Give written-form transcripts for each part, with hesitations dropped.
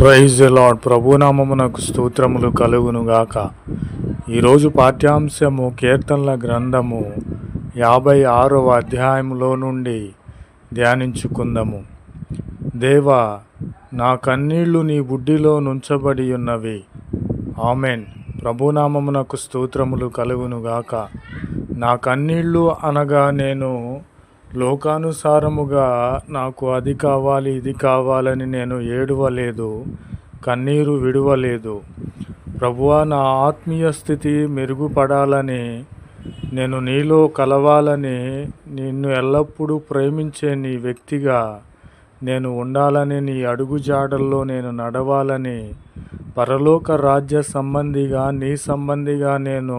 Praise the lord. ప్రభునామమునకు స్తోత్రములు కలుగునుగాక. ఈరోజు పాఠ్యాంశము కీర్తనల గ్రంథము 56వ అధ్యాయములో నుండి ధ్యానించుకుందాము. దేవా, నా కన్నీళ్లు నీ బుడ్డిలో నుంచబడి ఉన్నవి. ఆమెన్. ప్రభునామమునకు స్తోత్రములు కలుగునుగాక. నా కన్నీళ్లు అనగా నేను లోకానుసారముగా నాకు అది కావాలి ఇది కావాలని నేను ఏడవలేదు, కన్నీరు విడవలేదు. ప్రభువా, నా ఆత్మీయ స్థితి మెరుగుపడాలని, నేను నీలో కలవాలని, నిన్ను ఎల్లప్పుడూ ప్రేమించే నీ వ్యక్తిగా నేను ఉండాలని, నీ అడుగుజాడల్లో నేను నడవాలని, పరలోక రాజ్య సంబంధిగా నీ సంబంధిగా నేను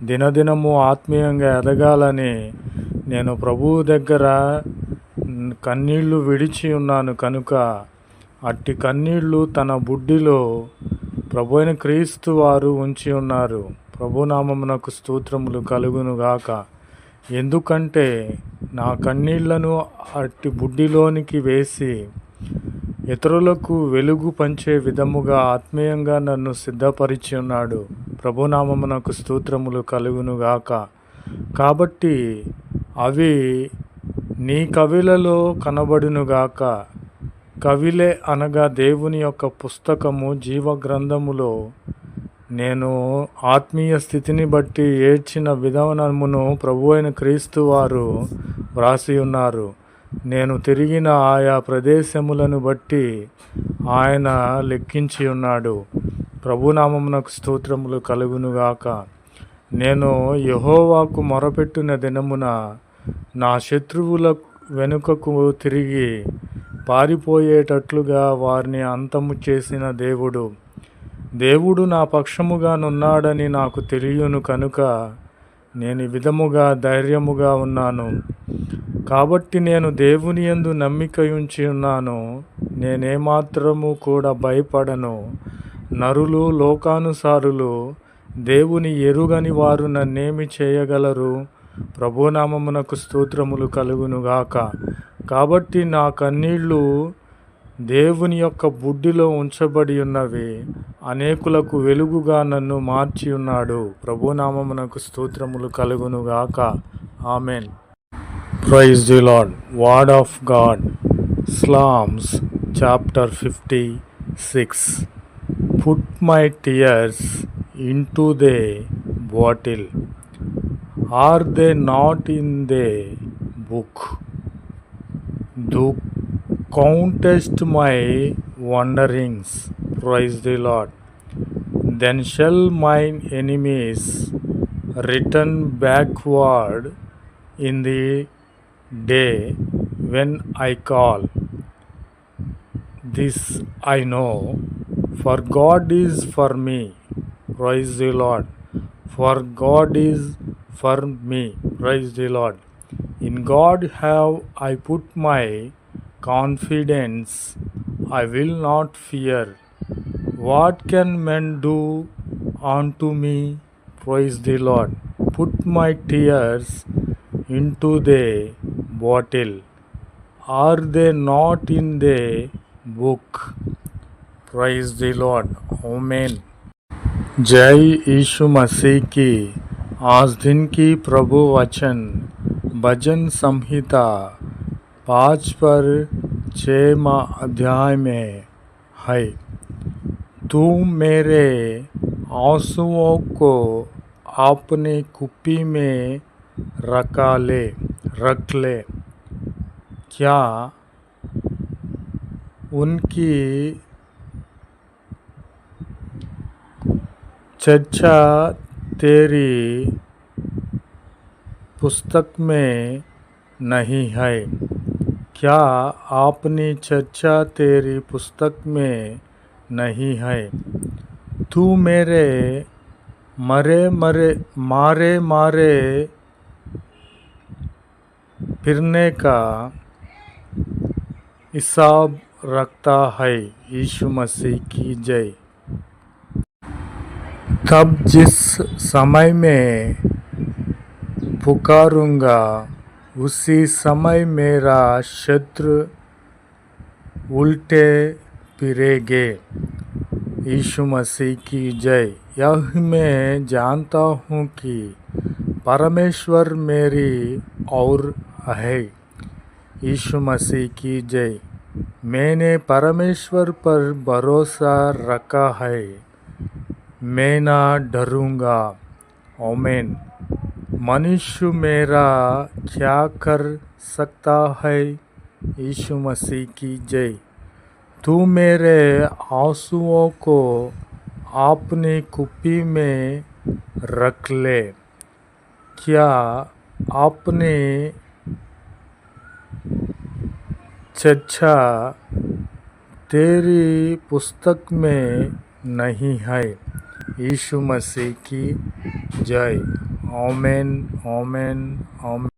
దినదినము ఆత్మీయంగా ఎదగాలని నేను ప్రభువు దగ్గర కన్నీళ్లు విడిచి ఉన్నాను కనుక అట్టి కన్నీళ్లు తన బుడ్డిలో ప్రభు అయిన క్రీస్తు వారు ఉంచి ఉన్నారు. ప్రభునామమునకు స్తోత్రములు కలుగునుగాక. ఎందుకంటే నా కన్నీళ్లను అట్టి బుడ్డిలోనికి వేసి ఇతరులకు వెలుగు పంచే విధముగా ఆత్మీయంగా నన్ను సిద్ధపరిచి ఉన్నాడు. ప్రభునామమునకు స్తోత్రములు కలుగునుగాక. కాబట్టి అవి నీ కవిలలో కనబడునుగాక. కవిలే అనగా దేవుని యొక్క పుస్తకము జీవ గ్రంథములో నేను ఆత్మీయ స్థితిని బట్టి ఏడ్చిన విధానమును ప్రభు అయిన క్రీస్తు వారు వ్రాసి ఉన్నారు. నేను తిరిగిన ఆయా ప్రదేశములను బట్టి ఆయన లెక్కించి ఉన్నాడు. ప్రభునామమునకు స్తోత్రములు కలుగునుగాక. నేను యెహోవాకు మొరపెట్టిన దినమున నా శత్రువుల వెనుకకు తిరిగి పారిపోయేటట్లుగా వారిని అంతము చేసిన దేవుడు నా పక్షముగా నున్నాడని నాకు తెలియను కనుక నేను ఈ విధముగా ధైర్యముగా ఉన్నాను. కాబట్టి నేను దేవుని యందు నమ్మిక ఉంచి ఉన్నాను. నేనేమాత్రము కూడా భయపడను. నరులు, లోకానుసారులు, దేవుని ఎరుగని వారు నన్నేమి చేయగలరు? ప్రభునామమునకు స్తోత్రములు కలుగునుగాక. కాబట్టి నా కన్నీళ్లు దేవుని యొక్క బుడ్డిలో ఉంచబడి ఉన్నవి. అనేకులకు వెలుగుగా నన్ను మార్చి ఉన్నాడు. ప్రభునామమునకు స్తోత్రములు కలుగునుగాక. Amen. Praise the Lord. Word of God. Psalms chapter 56. Put my tears into the bottle. Are they not in the book? Thou countest my wanderings. Praise the Lord. Then shall mine enemies return backward in the day when I call. This I know, for God is for me. Praise the Lord. For God is for me. Praise the Lord. In God have I put my confidence. I will not fear. What can men do unto me? Praise the Lord. Put my tears into the bottle. Are they not in the book? Praise the Lord. Amen. जय यीशु मसीह की। आज दिन की प्रभु वचन भजन संहिता 5 पर 6 अध्याय में है। तू मेरे आंसुओं को अपने कुप्पी में रख ले। क्या उनकी चर्चा तेरी पुस्तक में नहीं है? क्या अपनी चर्चा तेरी पुस्तक में नहीं है? तू मेरे मारे फिरने का हिसाब रखता है। यीशु मसीह की जय। तब जिस समय में पुकारूंगा उसी समय मेरा शत्रु उल्टे फिरेंगे। यीशु मसीह की जय। यह मैं जानता हूँ कि परमेश्वर मेरी ओर है। यीशु मसीह की जय। मैंने परमेश्वर पर भरोसा रखा है, मैं ना डरूंगा। आमीन। मनुष्य मेरा क्या कर सकता है? यीशु मसीह की जय। तू मेरे आंसुओं को अपनी कुप्पी में रख ले। क्या अपनी चर्चा तेरी पुस्तक में नहीं है? यीशु मसीह की जय। आमीन, आमीन, आमीन।